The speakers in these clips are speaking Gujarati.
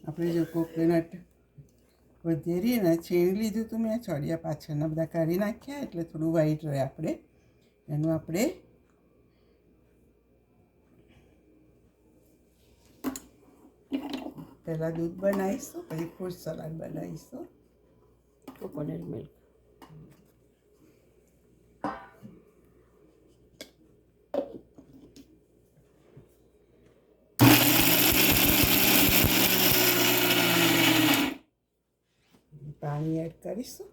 આપણે જો કોકોનટ વધેરીને છીણી લીધું હતું મેં, છોડિયા પાછળના બધા કાઢી નાખ્યા એટલે થોડું વ્હાઈટ રહે. આપણે એનું આપણે પહેલાં દૂધ બનાવીશું, પછી ફ્રૂટ સલાડ બનાવીશું. Coconut milk. પાણી એડ કરીશું.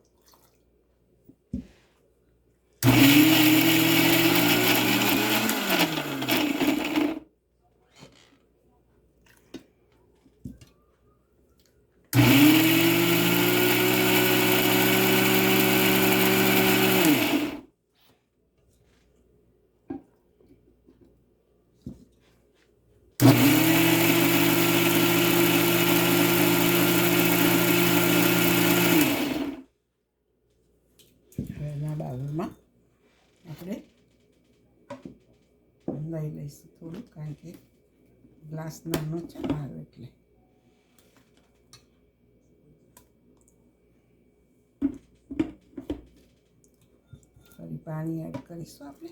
એના બાઉલમાં આપણે લઈ લઈશું થોડું, કારણ કે ગ્લાસ નાનો છે મારો એટલે. ફરી પાણી એડ કરીશું આપણે.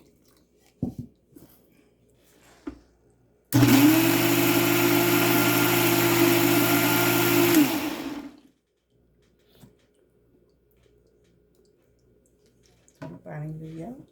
થોડું પાણી લઈ આવો.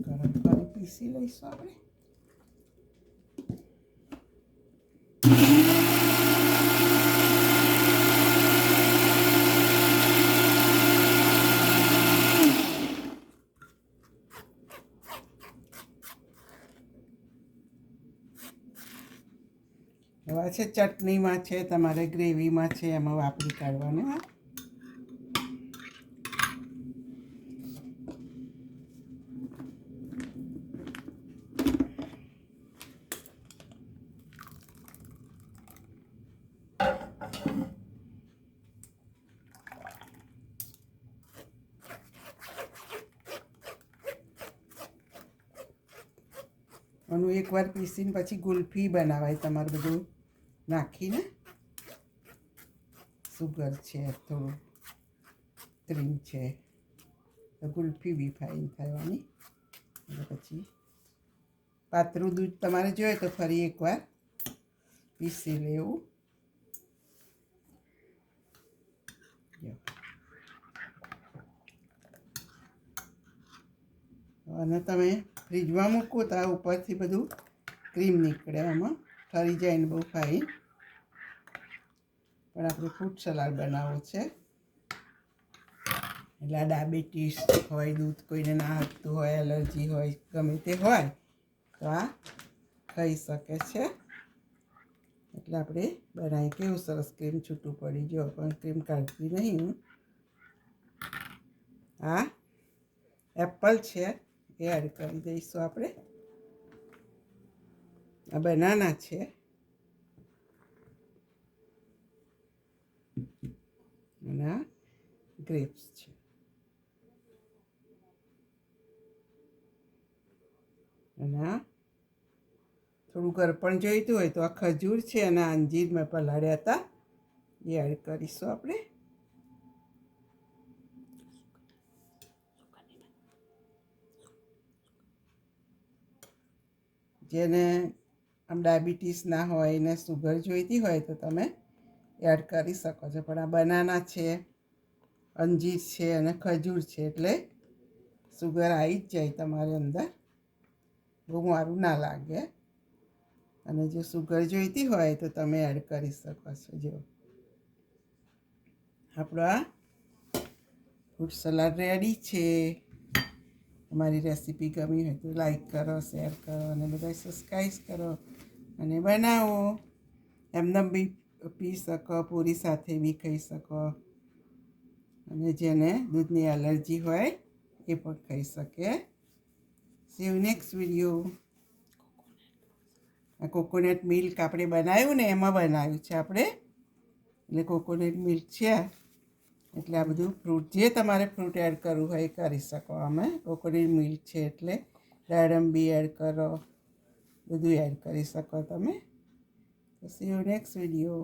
ગરમ પાણી પીસી લઈશું આપણે. હવે છે ચટણીમાં છે, તમારે ગ્રેવીમાં છે, એમાં વાપરી કાઢવાનું. હા, આનું એકવાર પીસીને પછી ગુલ્ફી બનાવાય તમારે બધું નાખીને. સુગર છે, થોડું ક્રીમ છે, તો ગુલ્ફી બી ફાઇન થવાની. અને પછી પાતળું દૂધ તમારે જોઈએ તો ફરી એકવાર પીસી લેવું. અને તમે ફ્રીજમાં મૂકો તો આ ઉપરથી બધું ક્રીમ નીકળે, આમાં ઠરી જાય ને બહુ ફાઇન. પણ આપણે ફ્રૂટ સલાડ બનાવવો છે એટલે આ ડાયાબિટીસ હોય, દૂધ કોઈને ના હટતું હોય, એલર્જી હોય, ગમે તે હોય તો આ ખાઈ શકે છે. એટલે આપણે બનાવી કેવું સરસ ક્રીમ છૂટું પડી જો પણ ક્રીમ કાઢતી નહીં હું. આ એપલ છે એ એડ કરી દઈશું આપણે. આ બનાના છે અને આ ગ્રેપ્સ છે. અને આ થોડું ગરપણ જોઈતું હોય તો આ ખજૂર છે અને અંજીર મેં પલાળ્યા હતા એ એડ કરીશું આપણે. જેને આમ ડાયાબિટીસ ના હોય ને સુગર જોઈતી હોય તો તમે એડ કરી શકો છો. પણ આ બનાના છે, અંજીર છે અને ખજૂર છે એટલે સુગર આવી જ જાય તમારી અંદર, બહુ મારું ના લાગે. અને જો સુગર જોઈતી હોય તો તમે એડ કરી શકો છો. જો આપણો આ ફ્રૂટ સલાડ રેડી છે. અમારી રેસીપી ગમી હોય તો લાઈક કરો, શેર કરો અને બધા સબસ્ક્રાઈબ કરો અને બનાવો. એમને બી પી શકો, પૂરી સાથે બી ખાઈ શકો અને જેને દૂધની એલર્જી હોય એ પણ ખાઈ શકે. C you next video. આ કોકોનટ મિલ્ક આપણે બનાવ્યું ને એમાં બનાવ્યું છે આપણે, એટલે કોકોનટ મિલ્ક છે એટલે આ બધું ફ્રૂટ જે તમારે ફ્રૂટ એડ કરવું હોય એ કરી શકો. અમે કોકોનટ મિલ્ક છે એટલે દાડમ બી એડ કરો, બધું એડ કરી શકો તમે. C you next video.